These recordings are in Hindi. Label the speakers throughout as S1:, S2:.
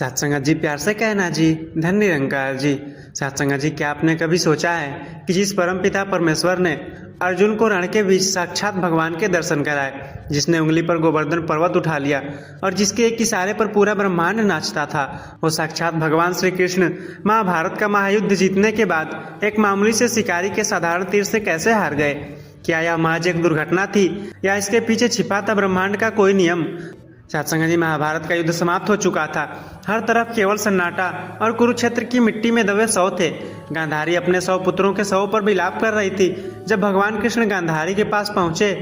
S1: सत्संगत जी, प्यार से कहना जी। धन निरंकार जी। सत्संगत जी, क्या आपने कभी सोचा है कि जिस परमपिता परमेश्वर ने अर्जुन को रण के बीच साक्षात भगवान के दर्शन कराए, जिसने उंगली पर गोवर्धन पर्वत उठा लिया और जिसके एक इशारे पर पूरा ब्रह्मांड नाचता था, वो साक्षात भगवान श्री कृष्ण महाभारत का महायुद्ध जीतने के बाद एक मामूली से शिकारी के साधारण तीर से कैसे हार गए? क्या यह महज एक दुर्घटना थी या इसके पीछे छिपा था ब्रह्मांड का कोई नियम? सत्संग जी, महाभारत का युद्ध समाप्त हो चुका था। हर तरफ केवल सन्नाटा और कुरुक्षेत्र की मिट्टी में दबे शव थे। गांधारी अपने 100 पुत्रों के शव पर विलाप कर रही थी। जब भगवान कृष्ण गांधारी के पास पहुंचे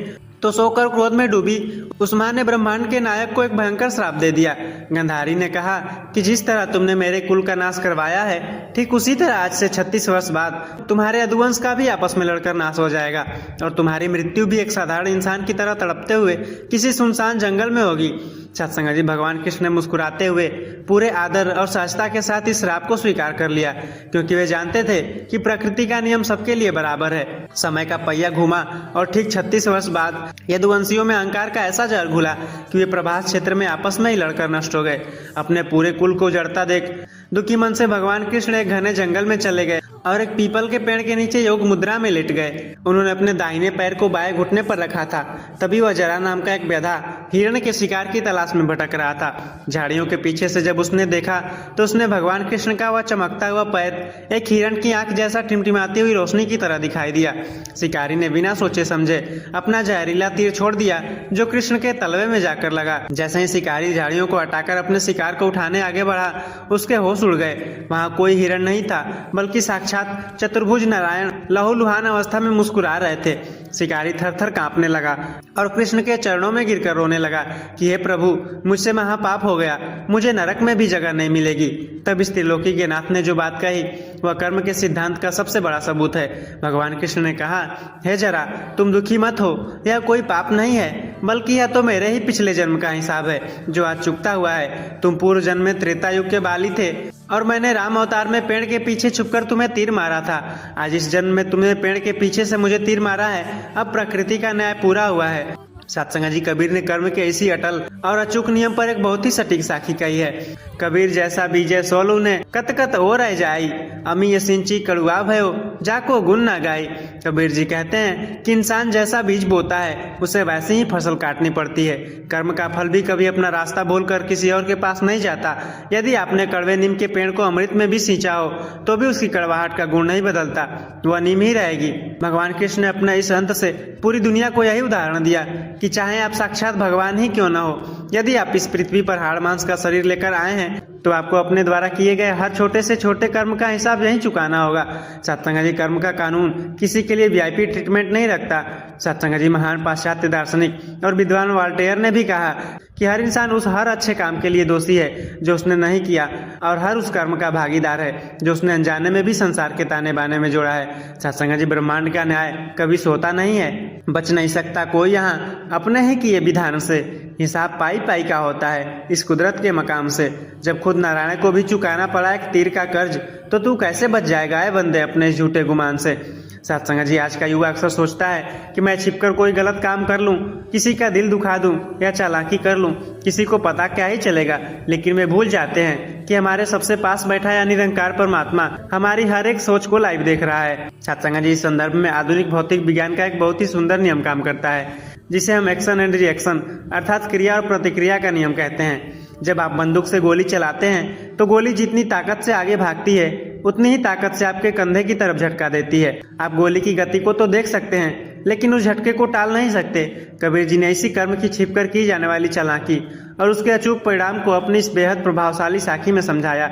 S1: तो सोकर क्रोध में डूबी उस मां ने ब्रह्मांड के नायक को एक भयंकर श्राप दे दिया। गांधारी ने कहा कि जिस तरह तुमने मेरे कुल का नाश करवाया है, ठीक उसी तरह आज से 36 वर्ष बाद तुम्हारे यदुवंश का भी आपस में लड़कर नाश हो जाएगा और तुम्हारी मृत्यु भी एक साधारण इंसान की तरह तड़पते हुए किसी सुनसान जंगल में होगी। सत्संग जी, भगवान कृष्ण ने मुस्कुराते हुए पूरे आदर और सहजता के साथ इस श्राप को स्वीकार कर लिया, क्योंकि वे जानते थे कि प्रकृति का नियम सबके लिए बराबर है। समय का पहिया घूमा और ठीक 36 वर्ष बाद यदुवंशियों में अहंकार का ऐसा जहर घुला कि वे प्रभास क्षेत्र में आपस में ही लड़कर नष्ट हो गए। अपने पूरे कुल को जड़ता देख दुखी मन से भगवान कृष्ण एक घने जंगल में चले गए और एक पीपल के पेड़ के नीचे योग मुद्रा में लेट गए। उन्होंने अपने दाहिने पैर को बाएं घुटने पर रखा था। तभी वह जरा नाम का एक गधा हिरण के शिकार की तलाश में भटक रहा था। झाड़ियों के पीछे से जब उसने देखा तो उसने भगवान कृष्ण का वह चमकता हुआ पैर एक हिरण की आंख जैसा टिमटिमाती हुई रोशनी की तरह दिखाई दिया। शिकारी ने बिना सोचे समझे अपना जहरीला तीर छोड़ दिया, जो कृष्ण के तलवे में जाकर लगा। जैसे ही शिकारी झाड़ियों को हटाकर अपने शिकार को उठाने आगे बढ़ा, उसके होश उड़ गए। वहां कोई हिरण नहीं था, बल्कि साक्षात चतुर्भुज नारायण लहूलुहान अवस्था में मुस्कुरा रहे थे। शिकारी थर-थर कांपने लगा और कृष्ण के चरणों में गिरकर रोने लगा कि हे प्रभु, मुझसे महापाप हो गया, मुझे नरक में भी जगह नहीं मिलेगी। तब इस त्रिलोकी के नाथ ने जो बात कही वह कर्म के सिद्धांत का सबसे बड़ा सबूत है। भगवान कृष्ण ने कहा, हे जरा तुम दुखी मत हो, यह कोई पाप नहीं है, बल्कि यह तो मेरे ही पिछले जन्म का हिसाब है जो आज चुकता हुआ है। तुम पूर्व जन्म में त्रेता युग के बाली थे और मैंने राम अवतार में पेड़ के पीछे छुपकर तुम्हें तीर मारा था। आज इस जन्म में तुमने पेड़ के पीछे से मुझे तीर मारा है। अब प्रकृति का न्याय पूरा हुआ है। सत्संग जी, कबीर ने कर्म के इसी अटल और अचूक नियम पर एक बहुत ही सटीक साखी कही है। कबीर जैसा बीजे सोलू ने कत कत हो रह जाई, अमी सिंची कड़ुआ भयो जाको गुण न गाई। कबीर जी कहते हैं कि इंसान जैसा बीज बोता है उसे वैसे ही फसल काटनी पड़ती है। कर्म का फल भी कभी अपना रास्ता भूलकर किसी और के पास नहीं जाता। यदि आपने कड़वे नीम के पेड़ को अमृत में भी सींचा हो तो भी उसकी कड़वाहट का गुण नहीं बदलता, वह नीम ही रहेगी। भगवान कृष्ण ने अपने इस अंत से पूरी दुनिया को यही उदाहरण दिया कि चाहे आप साक्षात भगवान ही क्यों न हो, यदि आप इस पृथ्वी पर हाड़ मांस का शरीर लेकर आए हैं तो आपको अपने द्वारा किए गए हर छोटे से छोटे कर्म का हिसाब यही चुकाना होगा। सत्संग जी, कर्म का कानून किसी के लिए वीआईपी ट्रीटमेंट नहीं रखता। सत्संग जी, महान पाश्चात्य दार्शनिक और विद्वान वॉल्टेयर ने भी कहा कि हर इंसान उस हर अच्छे काम के लिए दोषी है जो उसने नहीं किया और हर उस कर्म का भागीदार है जो उसने अनजाने में भी संसार के ताने बाने में जोड़ा है। सत्संग जी, ब्रह्मांड का न्याय कभी सोता नहीं है, बच नहीं सकता कोई यहाँ अपने ही किए विधान से। हिसाब पाई पाई का होता है इस कुदरत के मकाम से। जब खुद नारायण को भी चुकाना पड़ा एक तीर का कर्ज, तो तू कैसे बच जाएगा है बंदे अपने झूठे गुमान से। सत्संग जी, आज का युवा अक्सर सोचता है कि मैं छिपकर कोई गलत काम कर लूं, किसी का दिल दुखा दूं या चालाकी कर लूं, किसी को पता क्या ही चलेगा। लेकिन वे भूल जाते हैं कि हमारे सबसे पास बैठा है निरंकार परमात्मा हमारी हर एक सोच को लाइव देख रहा है। सत्संग जी, इस संदर्भ में आधुनिक भौतिक विज्ञान का एक बहुत ही सुंदर नियम काम करता है, जिसे हम एक्शन एंड रिएक्शन अर्थात क्रिया और प्रतिक्रिया का नियम कहते हैं। जब आप बंदूक से गोली चलाते हैं तो गोली जितनी ताकत से आगे भागती है उतनी ही ताकत से आपके कंधे की तरफ झटका देती है। आप गोली की गति को तो देख सकते हैं, लेकिन उस झटके को टाल नहीं सकते। कबीर जी ने इसी कर्म की छिपकर की जाने वाली चालाकी और उसके अचूक परिणाम को अपनी इस बेहद प्रभावशाली साखी में समझाया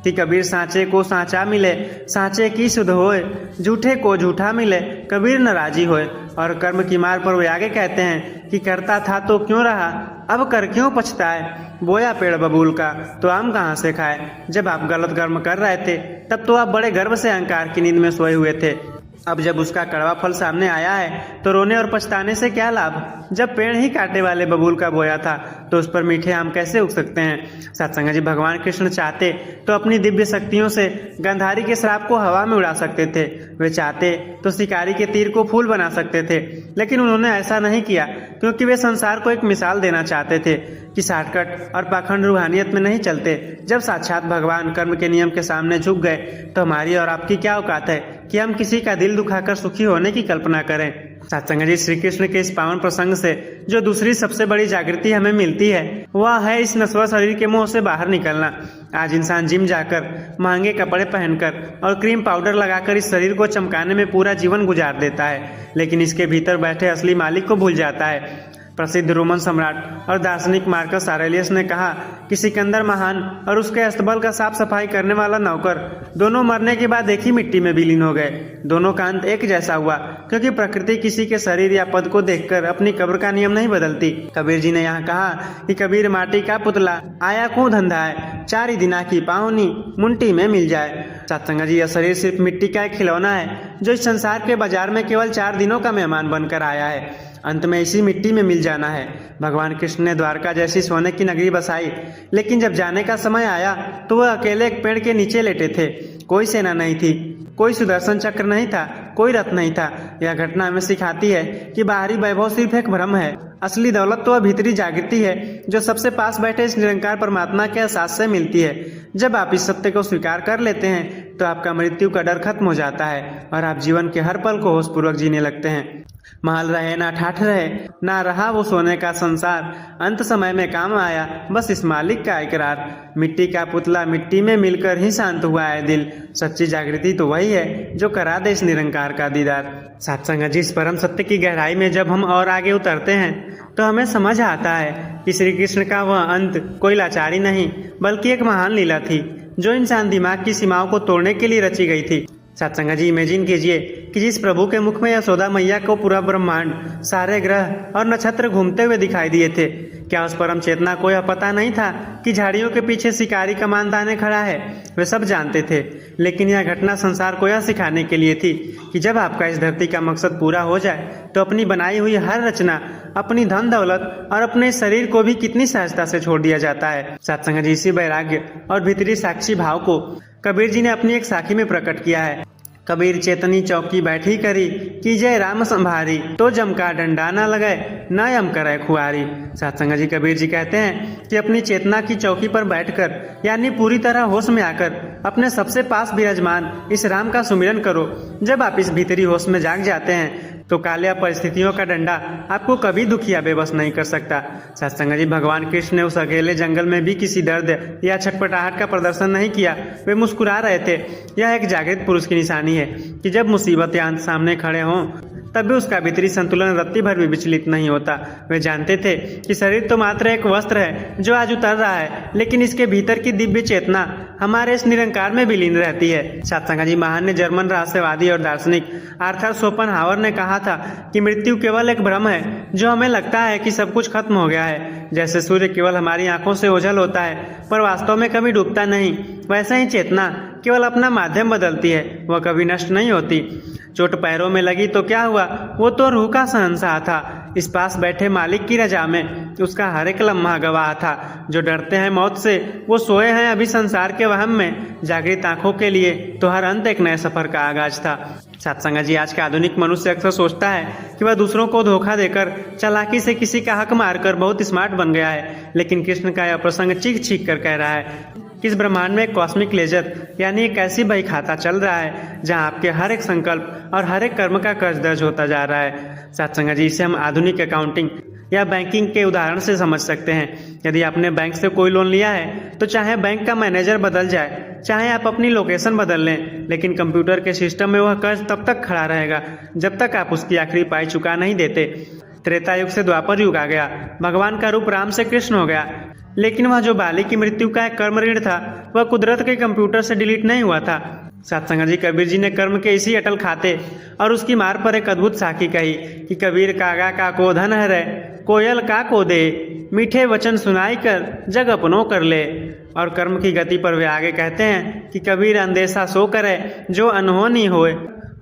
S1: कि कबीर सांचे को सांचा मिले, सांचे की सुध होए, झूठे को झूठा मिले, कबीर न राजी होए। और कर्म की मार पर वे आगे कहते हैं कि करता था तो क्यों रहा, अब कर क्यों पछताए, बोया पेड़ बबूल का तो आम कहाँ से खाए। जब आप गलत कर्म कर रहे थे तब तो आप बड़े गर्व से अहंकार की नींद में सोए हुए थे, अब जब उसका कड़वा फल सामने आया है तो रोने और पछताने से क्या लाभ। जब पेड़ ही कांटे वाले बबूल का बोया था तो उस पर मीठे आम कैसे उग सकते हैं। सत्संग जी, भगवान कृष्ण चाहते तो अपनी दिव्य शक्तियों से गांधारी के श्राप को हवा में उड़ा सकते थे। वे चाहते तो शिकारी के तीर को फूल बना सकते थे, लेकिन उन्होंने ऐसा नहीं किया क्योंकि वे संसार को एक मिसाल देना चाहते थे कि शॉर्टकट और पाखंड रूहानियत में नहीं चलते। जब साक्षात भगवान कर्म के नियम के सामने झुक गए तो हमारी और आपकी क्या औकात है कि हम किसी का दिल दुखाकर सुखी होने की कल्पना करें। सत्संग जी, श्री कृष्ण के इस पावन प्रसंग से जो दूसरी सबसे बड़ी जागृति हमें मिलती है वह है इस नश्वर शरीर के मोह से बाहर निकलना। आज इंसान जिम जाकर, महंगे कपड़े पहनकर और क्रीम पाउडर लगाकर इस शरीर को चमकाने में पूरा जीवन गुजार देता है, लेकिन इसके भीतर बैठे असली मालिक को भूल जाता है। प्रसिद्ध रोमन सम्राट और दार्शनिक मार्कस ऑरेलियस ने कहा कि सिकंदर महान और उसके अस्तबल का साफ सफाई करने वाला नौकर दोनों मरने के बाद एक ही मिट्टी में विलीन हो गए। दोनों का अंत एक जैसा हुआ क्योंकि प्रकृति किसी के शरीर या पद को देखकर अपनी कब्र का नियम नहीं बदलती। कबीर जी ने यहाँ कहा कि कबीर माटी का पुतला आया को धंधा है, 4 दिना की पाहुनी मुंटी में मिल जाए। सत्संग जी, यह शरीर सिर्फ मिट्टी का एक खिलौना है जो इस संसार के बाजार में केवल 4 दिनों का मेहमान बनकर आया है। अंत में इसी मिट्टी में मिल जाना है। भगवान कृष्ण ने द्वारका जैसी सोने की नगरी बसाई, लेकिन जब जाने का समय आया तो वह अकेले एक पेड़ के नीचे लेटे थे। कोई सेना नहीं थी, कोई सुदर्शन चक्र नहीं था, कोई रथ नहीं था। यह घटना हमें सिखाती है कि बाहरी वैभव सिर्फ एक भ्रम है। असली दौलत तो वह भीतरी जागृति है जो सबसे पास बैठे इस निरंकार परमात्मा के एहसास से मिलती है। जब आप इस सत्य को स्वीकार कर लेते हैं तो आपका मृत्यु का डर खत्म हो जाता है और आप जीवन के हर पल को होशपूर्वक जीने लगते हैं। महल रहे ना ठाठ रहे, ना रहा वो सोने का संसार, अंत समय में काम आया बस इस मालिक का इकरार। मिट्टी का पुतला मिट्टी में मिलकर ही शांत हुआ है दिल। सच्ची जागृति तो वही है जो करा दे इस निरंकार का दीदार। सत्संग जी, इस परम सत्य की गहराई में जब हम और आगे उतरते हैं तो हमें समझ आता है कि श्री कृष्ण का वह अंत कोई लाचारी नहीं बल्कि एक महान लीला थी जो इंसान दिमाग की सीमाओं को तोड़ने के लिए रची गई थी। सत्संग जी, इमेजिन कीजिए कि जिस प्रभु के मुख में यशोदा मैया को पूरा ब्रह्मांड, सारे ग्रह और नक्षत्र घूमते हुए दिखाई दिए थे, क्या उस परम चेतना को यह पता नहीं था कि झाड़ियों के पीछे शिकारी कमान ताने खड़ा है? वे सब जानते थे, लेकिन यह घटना संसार को यह सिखाने के लिए थी कि जब आपका इस धरती का मकसद पूरा हो जाए तो अपनी बनाई हुई हर रचना, अपनी धन दौलत और अपने शरीर को भी कितनी सहजता से छोड़ दिया जाता है। सत्संग जी, इसी वैराग्य और भीतरी साक्षी भाव को कबीर जी ने अपनी एक साखी में प्रकट किया है। कबीर चेतनी चौकी बैठी करी, कीजय राम संभारी, तो जम का डंडा न लगे न यम करे खुआरी। सत्संग जी, कबीर जी कहते हैं कि अपनी चेतना की चौकी पर बैठकर यानी पूरी तरह होश में आकर अपने सबसे पास विराजमान इस राम का सुमिरन करो। जब आप इस भीतरी होश में जाग जाते हैं तो काले परिस्थितियों का डंडा आपको कभी दुखिया बेबस नहीं कर सकता। सत्संग जी, भगवान कृष्ण ने उस अकेले जंगल में भी किसी दर्द या छटपटाहट का प्रदर्शन नहीं किया। वे मुस्कुरा रहे थे। यह एक जागृत पुरुष की निशानी है कि जब मुसीबत या अंत सामने खड़े हों तब भी उसका भीतरी संतुलन रत्ती भर भी विचलित नहीं होता। वे जानते थे कि शरीर तो मात्र एक वस्त्र है जो आज उतर रहा है, लेकिन इसके भीतर की दिव्य चेतना हमारे इस निरंकार में विलीन रहती है। सत्संग जी, महान जर्मन रहस्यवादी और दार्शनिक आर्थर शोपेनहावर ने कहा था कि मृत्यु केवल एक भ्रम है जो हमें लगता है कि सब कुछ खत्म हो गया है। जैसे सूर्य केवल हमारी आंखों से ओझल होता है पर वास्तव में कभी डूबता नहीं, वैसे ही चेतना केवल अपना माध्यम बदलती है, वह कभी नष्ट नहीं होती। चोट पैरों में लगी तो क्या हुआ, वो तो रूह का शहंशाह था। इस पास बैठे मालिक की रजा में उसका हर एक लम्हा गवाह था। जो डरते हैं मौत से वो सोए हैं अभी संसार के वहम में। जागृत आंखों के लिए तो हर अंत एक नए सफर का आगाज था। सत्संग जी, आज का आधुनिक मनुष्य अक्सर सोचता है कि वह दूसरों को धोखा देकर, चालाकी से किसी का हक मारकर बहुत स्मार्ट बन गया है, लेकिन कृष्ण का यह प्रसंग चीख चीख कर कह रहा है कि इस ब्रह्मांड में एक कॉस्मिक लेजर यानी एक ऐसी बही खाता चल रहा है जहां आपके हर एक संकल्प और हर एक कर्म का कर्ज दर्ज होता जा रहा है। सत्संग जी, इसे हम आधुनिक अकाउंटिंग या बैंकिंग के उदाहरण से समझ सकते हैं। यदि आपने बैंक से कोई लोन लिया है तो चाहे बैंक का मैनेजर बदल जाए, चाहे आप अपनी लोकेशन बदल लें, लेकिन कंप्यूटर के सिस्टम में वह कर्ज तब तक खड़ा रहेगा जब तक आप उसकी आखिरी पाई चुका नहीं देते। त्रेता युग से द्वापर युग आ गया, भगवान का रूप राम से कृष्ण हो गया, लेकिन वह जो बाली की मृत्यु का एक कर्म ऋण था वह कुदरत के कंप्यूटर से डिलीट नहीं हुआ था। सत्संग जी, कबीर जी ने कर्म के इसी अटल खाते और उसकी मार पर एक अद्भुत साखी कही कि कबीर कागा का को धन है रे, कोयल का को दे, मीठे वचन सुनाई कर जग अपनों कर ले। और कर्म की गति पर वे आगे कहते हैं कि कबीर अंदेशा सो करे जो अनहोनी होए,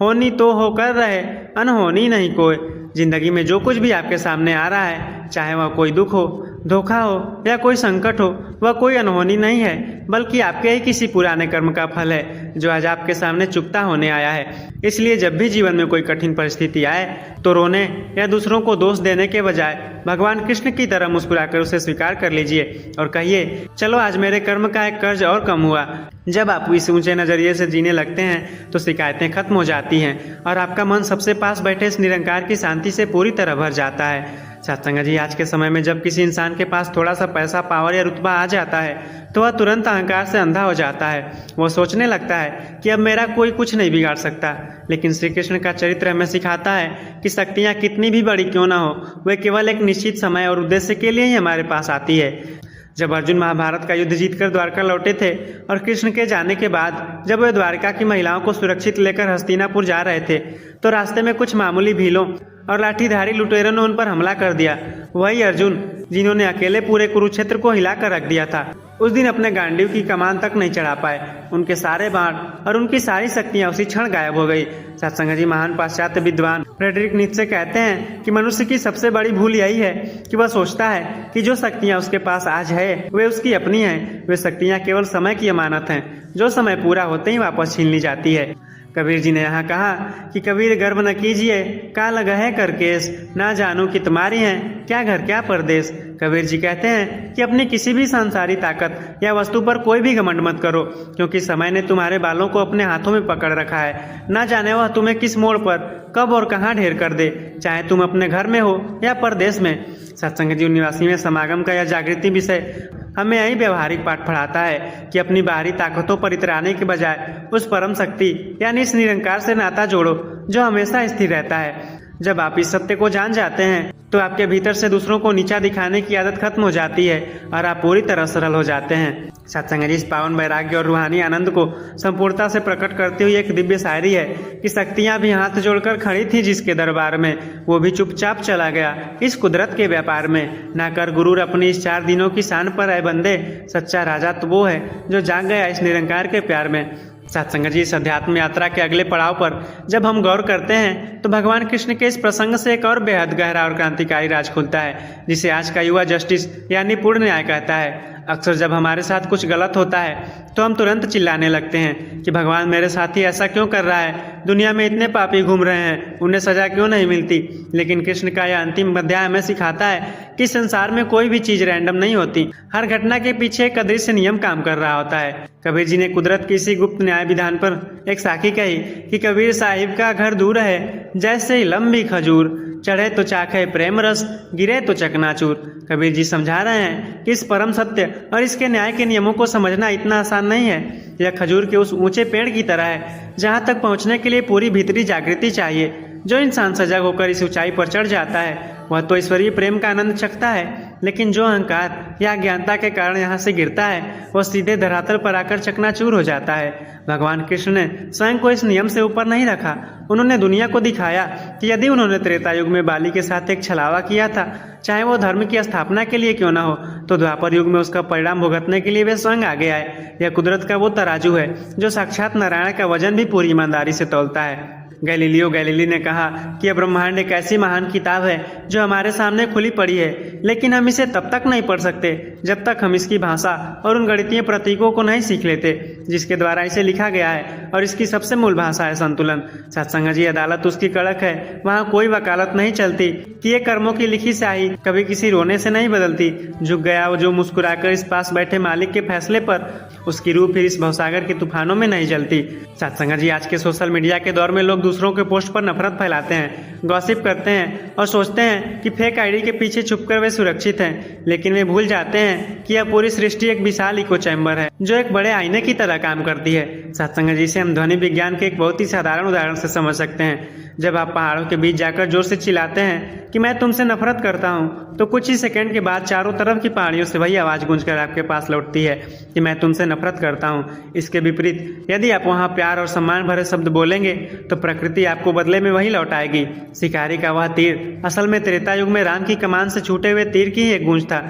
S1: होनी तो होकर रहे, अनहोनी नहीं कोई। जिंदगी में जो कुछ भी आपके सामने आ रहा है, चाहे वह कोई दुख हो, धोखा हो या कोई संकट हो, वह कोई अनहोनी नहीं है, बल्कि आपके ही किसी पुराने कर्म का फल है जो आज आपके सामने चुकता होने आया है। इसलिए जब भी जीवन में कोई कठिन परिस्थिति आए तो रोने या दूसरों को दोष देने के बजाय भगवान कृष्ण की तरह मुस्कुराकर उसे स्वीकार कर लीजिए और कहिए, चलो आज मेरे कर्म का एक कर्ज और कम हुआ। जब आप इस ऊंचे नजरिए से जीने लगते हैं तो शिकायतें खत्म हो जाती हैं और आपका मन सबसे पास बैठे इस निरंकार की शांति से पूरी तरह भर जाता है। सत्संग जी, आज के समय में जब किसी इंसान के पास थोड़ा सा पैसा, पावर या रुतबा आ जाता है तो वह तुरंत अहंकार से अंधा हो जाता है। वह सोचने लगता है कि अब मेरा कोई कुछ नहीं बिगाड़ सकता। लेकिन श्री कृष्ण का चरित्र हमें सिखाता है कि शक्तियाँ कितनी भी बड़ी क्यों ना हो, वे केवल एक निश्चित समय और उद्देश्य के लिए ही हमारे पास आती है। जब अर्जुन महाभारत का युद्ध जीतकर द्वारका लौटे थे और कृष्ण के जाने के बाद जब वे द्वारका की महिलाओं को सुरक्षित लेकर हस्तिनापुर जा रहे थे तो रास्ते में कुछ मामूली भीलों और लाठीधारी लुटेरों ने उन पर हमला कर दिया। वही अर्जुन जिन्होंने अकेले पूरे कुरुक्षेत्र को हिलाकर रख दिया था, उस दिन अपने गांडीव की कमान तक नहीं चढ़ा पाए। उनके सारे बाण और उनकी सारी शक्तियां उसी क्षण गायब हो गई। सत्संग जी, महान पाश्चात्य विद्वान फ्रेडरिक नीत्शे कहते हैं कि मनुष्य की सबसे बड़ी भूल यही है कि वह सोचता है कि जो शक्तियां उसके पास आज है वे उसकी अपनी हैं। वे शक्तियां केवल समय की अमानत हैं जो समय पूरा होते ही वापस छीन ली जाती है। कबीर जी ने यहाँ कहा कि कबीर गर्व न कीजिए, काल गहे कर केस, ना जानू कि तुम्हारी हैं क्या घर क्या परदेश। कबीर जी कहते हैं कि अपनी किसी भी सांसारिक ताकत या वस्तु पर कोई भी घमंड मत करो, क्योंकि समय ने तुम्हारे बालों को अपने हाथों में पकड़ रखा है। ना जाने वह तुम्हें किस मोड़ पर कब और कहाँ ढेर कर दे, चाहे तुम अपने घर में हो या परदेश में। सत्संग जी 89 में समागम का यह जागृति विषय हमें यही व्यवहारिक पाठ पढ़ाता है कि अपनी बाहरी ताकतों पर इतराने के बजाय उस परम शक्ति यानी इस निरंकार से नाता जोड़ो जो हमेशा स्थिर रहता है। जब आप इस सत्य को जान जाते हैं तो आपके भीतर से दूसरों को नीचा दिखाने की आदत खत्म हो जाती है और आप पूरी तरह सरल हो जाते हैं। सत्संग जी, इस पावन वैराग्य और रूहानी आनंद को संपूर्णता से प्रकट करती हुई एक दिव्य शायरी है कि शक्तियां भी हाथ जोड़कर खड़ी थी जिसके दरबार में, वो भी चुपचाप चला गया इस कुदरत के व्यापार में। ना कर गुरूर अपनी इस 4 दिनों की शान पर आए बंदे, सच्चा राजा तो वो है जो जाग गया इस निरंकार के प्यार में। सत्संग जी, इस अध्यात्म यात्रा के अगले पड़ाव पर जब हम गौर करते हैं तो भगवान कृष्ण के इस प्रसंग से एक और बेहद गहरा और क्रांतिकारी राज खुलता है, जिसे आज का युवा जस्टिस यानी पूर्ण न्याय कहता है। अक्सर जब हमारे साथ कुछ गलत होता है तो हम तुरंत चिल्लाने लगते हैं कि भगवान मेरे साथ ही ऐसा क्यों कर रहा है, दुनिया में इतने पापी घूम रहे हैं, उन्हें सजा क्यों नहीं मिलती। लेकिन कृष्ण का यह अंतिम अध्याय हमें सिखाता है कि संसार में कोई भी चीज रैंडम नहीं होती, हर घटना के पीछे एक अदृश्य नियम काम कर रहा होता है। कबीर जी ने कुदरत की इसी गुप्त न्याय विधान पर एक साखी कही कि कबीर साहिब का घर दूर है जैसे ही लंबी खजूर, चढ़े तो चाखे प्रेम रस, गिरे तो चकनाचूर। कबीर जी समझा रहे हैं कि इस परम सत्य और इसके न्याय के नियमों को समझना इतना आसान नहीं है। यह खजूर के उस ऊंचे पेड़ की तरह है जहां तक पहुंचने के लिए पूरी भीतरी जागृति चाहिए। जो इंसान सजग होकर इस ऊंचाई पर चढ़ जाता है वह तो ईश्वरीय प्रेम का आनंद चखता है, लेकिन जो अहंकार या अज्ञानता के कारण यहाँ से गिरता है वह सीधे धरातल पर आकर चकनाचूर हो जाता है। भगवान कृष्ण ने स्वयं को इस नियम से ऊपर नहीं रखा। उन्होंने दुनिया को दिखाया कि यदि उन्होंने त्रेता युग में बाली के साथ एक छलावा किया था, चाहे वो धर्म की स्थापना के लिए क्यों ना हो, तो द्वापर युग में उसका परिणाम भुगतने के लिए वे स्वयं आगे आए। यह कुदरत का वो तराजू है जो साक्षात नारायण का वजन भी पूरी ईमानदारी से तौलता है। गैलीलियो गैलीली ने कहा कि यह ब्रह्मांड एक ऐसी महान किताब है जो हमारे सामने खुली पड़ी है, लेकिन हम इसे तब तक नहीं पढ़ सकते जब तक हम इसकी भाषा और उन गणितीय प्रतीकों को नहीं सीख लेते जिसके द्वारा इसे लिखा गया है। और इसकी सबसे मूल भाषा है संतुलन। सत्संग जी, अदालत उसकी कड़क है, वहाँ कोई वकालत नहीं चलती कि ये कर्मों की लिखी स्याही कभी किसी रोने से नहीं बदलती। झुक गया वो जो मुस्कुराकर इस पास बैठे मालिक के फैसले पर, उसकी रूह फिर इस भवसागर के तूफानों में नहीं जलती। सत्संग जी, आज के सोशल मीडिया के दौर में लोग दूसरों के पोस्ट पर नफरत फैलाते हैं, गॉसिप करते हैं और सोचते हैं कि फेक आईडी के पीछे छुपकर वे सुरक्षित हैं, लेकिन वे भूल जाते हैं कि यह पूरी सृष्टि एक विशाल इको चैम्बर है जो एक बड़े आईने की तरह काम करती है। सत्संग जी से हम ध्वनि विज्ञान के एक बहुत ही साधारण उदाहरण से समझ सकते हैं। जब आप पहाड़ों के बीच जाकर जोर से चिल्लाते हैं कि मैं तुमसे नफरत करता हूँ, तो कुछ ही सेकंड के बाद चारों तरफ की पहाड़ियों से वही आवाज गूंजकर आपके पास लौटती है कि मैं तुमसे नफरत करता हूँ। इसके विपरीत यदि आप वहाँ प्यार और सम्मान भरे शब्द बोलेंगे तो प्रकृति आपको बदले में वही लौटाएगी। शिकारी का वह तीर असल में त्रेता युग में राम की कमान से छूटे हुए तीर की ही एक गूंज था।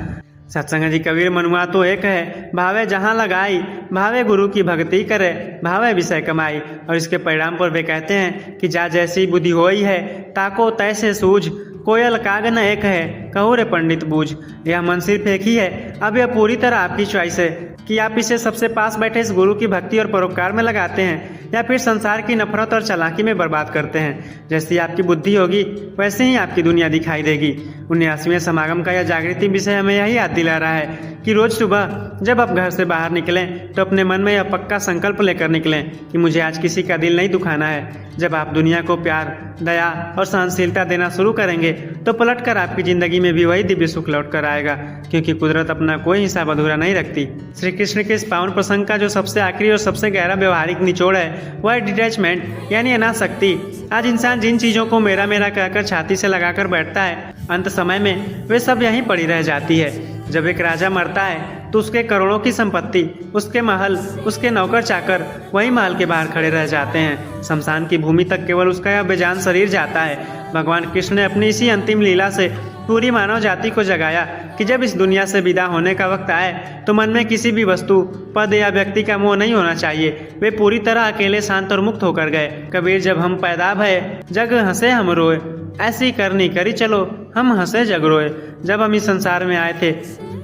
S1: सत्संग जी कबीर मनुआ तो एक है, भावे जहाँ लगाई, भावे गुरु की भक्ति करे, भावे विषय कमाई। और इसके परिणाम पर वे कहते हैं कि जा जैसी बुद्धि होई है, ताको तैसे सूझ, कोयल कागन एक है, कहो रे पंडित बूझ। यह मन सिर्फ एक ही है, अब यह पूरी तरह आपकी चॉइस है कि आप इसे सबसे पास बैठे इस गुरु की भक्ति और परोपकार में लगाते हैं या फिर संसार की नफरत और चालाकी में बर्बाद करते हैं। जैसी आपकी बुद्धि होगी वैसे ही आपकी दुनिया दिखाई देगी। 79वें समागम का यह जागृति विषय हमें यही याद दिला रहा है कि रोज सुबह जब आप घर से बाहर निकलें तो अपने मन में यह पक्का संकल्प लेकर निकलें कि मुझे आज किसी का दिल नहीं दुखाना है। जब आप दुनिया को प्यार, दया और सहनशीलता देना शुरू करेंगे तो पलटकर आपकी जिंदगी में भी वही दिव्य सुख लौट कर आएगा, क्योंकि कुदरत अपना कोई हिसाब अधूरा नहीं रखती। श्री कृष्ण के इस पावन प्रसंग का जो सबसे आखिरी और सबसे गहरा व्यवहारिक निचोड़ है वह है डिटैचमेंट यानी अनासक्ति। आज इंसान जिन चीजों को मेरा मेरा कहकर छाती से लगाकर बैठता है, अंत समय में वे सब यहीं पड़ी रह जाती है। जब एक राजा मरता है तो उसके करोड़ों की संपत्ति, उसके महल, उसके नौकर चाकर वही महल के बाहर खड़े रह जाते हैं। शमशान की भूमि तक केवल उसका यह बेजान शरीर जाता है। भगवान कृष्ण ने अपनी इसी अंतिम लीला से पूरी मानव जाति को जगाया कि जब इस दुनिया से विदा होने का वक्त आए तो मन में किसी भी वस्तु, पद या व्यक्ति का मोह नहीं होना चाहिए। वे पूरी तरह अकेले, शांत और मुक्त होकर गए। कबीर जब हम पैदा भये, जग हंसे हम रोए, ऐसी करनी करी चलो, हम हंसे जग रोए। जब हम इस संसार में आए थे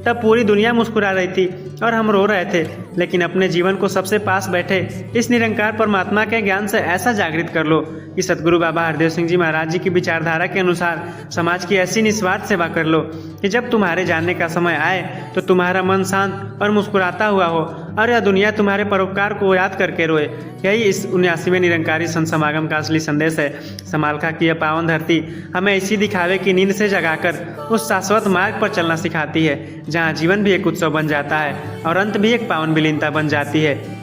S1: तब पूरी दुनिया मुस्कुरा रही थी और हम रो रहे थे, लेकिन अपने जीवन को सबसे पास बैठे इस निरंकार परमात्मा के ज्ञान से ऐसा जागृत कर लो कि सतगुरु बाबा हरदेव सिंह जी महाराज जी की विचारधारा के अनुसार समाज की ऐसी निस्वार्थ सेवा कर लो कि जब तुम्हारे जाने का समय आए तो तुम्हारा मन शांत और मुस्कुराता हुआ हो और यह दुनिया तुम्हारे परोपकार को याद करके रोए। यही इस 79वें निरंकारी संत समागम का असली संदेश है। समालखा की यह पावन धरती हमें इसी दिखावे की नींद से जगाकर उस शाश्वत मार्ग पर चलना सिखाती है जहाँ जीवन भी एक उत्सव बन जाता है और अंत भी एक पावन विलीनता बन जाती है।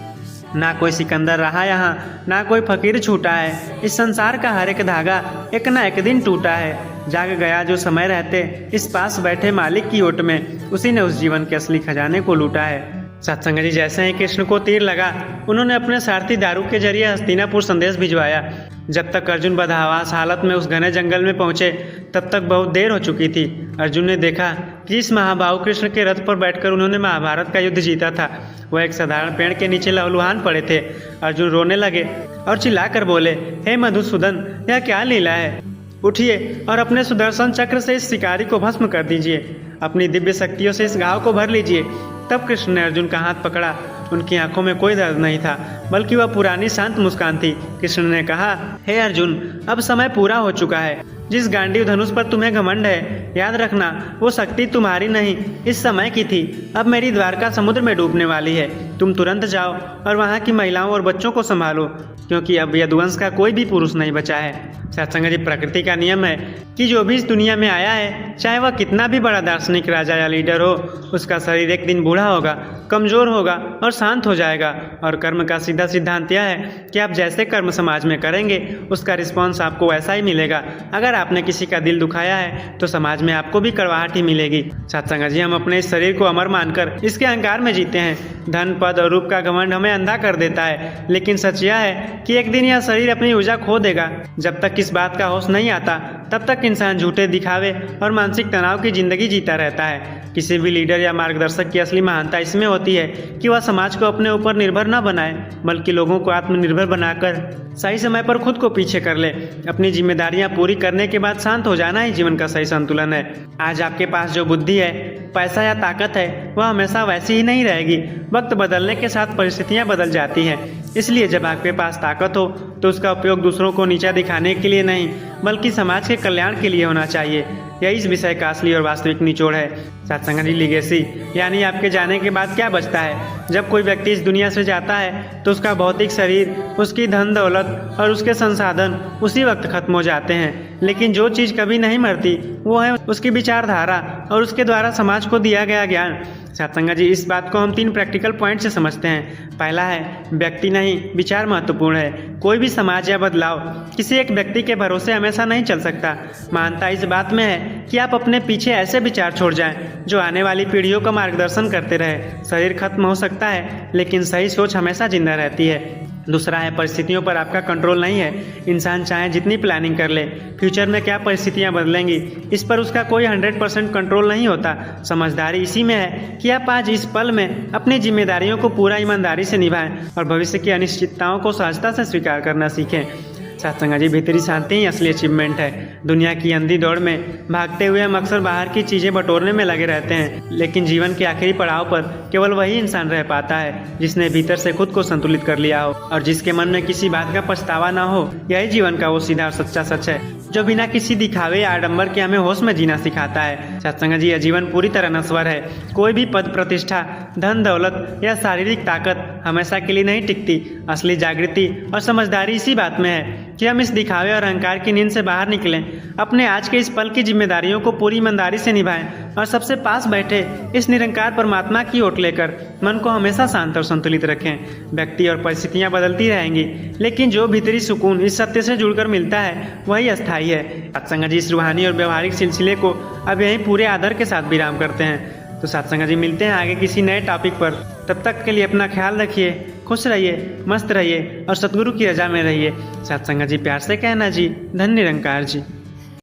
S1: ना कोई सिकंदर रहा यहाँ, ना कोई फकीर छूटा है, इस संसार का हर एक धागा एक ना एक दिन टूटा है। जाग गया जो समय रहते इस पास बैठे मालिक की ओट में, उसी ने उस जीवन के असली खजाने को लूटा है। सत्संग जी जैसे ही कृष्ण को तीर लगा, उन्होंने अपने सारथी दारू के जरिए हस्तिनापुर संदेश भिजवाया। जब तक अर्जुन बदहवास हालत में उस घने जंगल में पहुंचे तब तक बहुत देर हो चुकी थी। अर्जुन ने देखा कि इस महाबाहु कृष्ण के रथ पर बैठकर उन्होंने महाभारत का युद्ध जीता था, वह एक साधारण पेड़ के नीचे लहलुहान पड़े थे। अर्जुन रोने लगे और चिल्लाकर बोले, हे मधुसूदन, यह क्या लीला है? उठिए और अपने सुदर्शन चक्र से इस शिकारी को भस्म कर दीजिए, अपनी दिव्य शक्तियों से इस घाव को भर लीजिए। तब कृष्ण ने अर्जुन का हाथ पकड़ा। उनकी आंखों में कोई दर्द नहीं था, बल्कि वह पुरानी शांत मुस्कान थी। कृष्ण ने कहा, हे अर्जुन, अब समय पूरा हो चुका है। जिस गांडीव धनुष पर तुम्हें घमंड है, याद रखना वो शक्ति तुम्हारी नहीं, इस समय की थी। अब मेरी द्वारका समुद्र में डूबने वाली है। तुम तुरंत जाओ और वहाँ की महिलाओं और बच्चों को संभालो, क्योंकि अब यदुवंश का कोई भी पुरुष नहीं बचा है। सत्संग जी प्रकृति का नियम है कि जो भी इस दुनिया में आया है, चाहे वह कितना भी बड़ा दार्शनिक, राजा या लीडर हो, उसका शरीर एक दिन बूढ़ा होगा, कमजोर होगा और शांत हो जाएगा। और कर्म का सीधा सिद्धांत यह है कि आप जैसे कर्म समाज में करेंगे उसका रिस्पॉन्स आपको वैसा ही मिलेगा। अगर आपने किसी का दिल दुखाया है तो समाज में आपको भी कड़वाहट ही मिलेगी। सत्संग जी हम अपने इस शरीर को अमर मानकर इसके अहंकार में जीते हैं। धन, पद और रूप का घमंड हमें अंधा कर देता है, लेकिन सच यह है कि एक दिन यह शरीर अपनी ऊर्जा खो देगा। जब तक इस बात का होश नहीं आता तब तक इंसान झूठे दिखावे और मानसिक तनाव की जिंदगी जीता रहता है। किसी भी लीडर या मार्गदर्शक की असली महानता इसमें होती है कि वह समाज को अपने ऊपर निर्भर न बनाए, बल्कि लोगों को आत्मनिर्भर बनाकर सही समय पर खुद को पीछे कर ले। अपनी जिम्मेदारियां पूरी करने के बाद शांत हो जाना ही जीवन का सही संतुलन है। आज आपके पास जो बुद्धि है, पैसा या ताकत है, वह हमेशा वैसी ही नहीं रहेगी। वक्त बदलने के साथ परिस्थितियां बदल जाती हैं। इसलिए जब आपके पास ताकत हो तो उसका उपयोग दूसरों को नीचा दिखाने के लिए नहीं, बल्कि समाज के कल्याण के लिए होना चाहिए। यही इस विषय का असली और वास्तविक निचोड़ है। सत्संग जी लीगेसी यानी आपके जाने के बाद क्या बचता है। जब कोई व्यक्ति इस दुनिया से जाता है तो उसका भौतिक शरीर, उसकी धन दौलत और उसके संसाधन उसी वक्त खत्म हो जाते हैं, लेकिन जो चीज़ कभी नहीं मरती वो है उसकी विचारधारा और उसके द्वारा समाज को दिया गया ज्ञान। सत्संग जी इस बात को हम 3 प्रैक्टिकल पॉइंट से समझते हैं। पहला है व्यक्ति नहीं, विचार महत्वपूर्ण है। कोई भी समाज या बदलाव किसी एक व्यक्ति के भरोसे हमेशा नहीं चल सकता। महानता इस बात में है कि आप अपने पीछे ऐसे विचार छोड़ जाएं जो आने वाली पीढ़ियों का मार्गदर्शन करते रहे। शरीर खत्म हो सकता है, लेकिन सही सोच हमेशा जिंदा रहती है। दूसरा है, परिस्थितियों पर आपका कंट्रोल नहीं है। इंसान चाहे जितनी प्लानिंग कर ले, फ्यूचर में क्या परिस्थितियां बदलेंगी इस पर उसका कोई 100% कंट्रोल नहीं होता। समझदारी इसी में है कि आप आज इस पल में अपनी जिम्मेदारियों को पूरा ईमानदारी से निभाएं और भविष्य की अनिश्चितताओं को सहजता से स्वीकार करना सीखें। सत्संग जी, भीतरी शांति ही असली अचीवमेंट है। दुनिया की अंधी दौड़ में भागते हुए हम अक्सर बाहर की चीज़ें बटोरने में लगे रहते हैं, लेकिन जीवन के आखिरी पड़ाव पर केवल वही इंसान रह पाता है जिसने भीतर से खुद को संतुलित कर लिया हो और जिसके मन में किसी बात का पछतावा ना हो। यही जीवन का वो सीधा और सच्चा सच है जो बिना किसी दिखावे या आडंबर के हमें होश में जीना सिखाता है। सत्संग जी, यह जीवन पूरी तरह नश्वर है। कोई भी पद प्रतिष्ठा, धन दौलत या शारीरिक ताकत हमेशा के लिए नहीं टिकती। असली जागृति और समझदारी इसी बात में है कि हम इस दिखावे और अहंकार की नींद से बाहर निकलें, अपने आज के इस पल की जिम्मेदारियों को पूरी ईमानदारी से निभाएं और सबसे पास बैठे इस निरंकार परमात्मा की ओट लेकर मन को हमेशा शांत और संतुलित रखें। व्यक्ति और परिस्थितियां बदलती रहेंगी, लेकिन जो भीतरी सुकून इस सत्य से जुड़कर मिलता है वही अस्थायी है। सत्संग जी, इस रूहानी और व्यवहारिक सिलसिले को अब यहीं पूरे आदर के साथ विराम करते हैं। तो सत्संग जी, मिलते हैं आगे किसी नए टॉपिक पर। तब तक के लिए अपना ख्याल रखिए, खुश रहिए, मस्त रहिए और सतगुरु की रजा में रहिए। सत्संग जी, प्यार से कहना जी। धन्य निरंकार जी।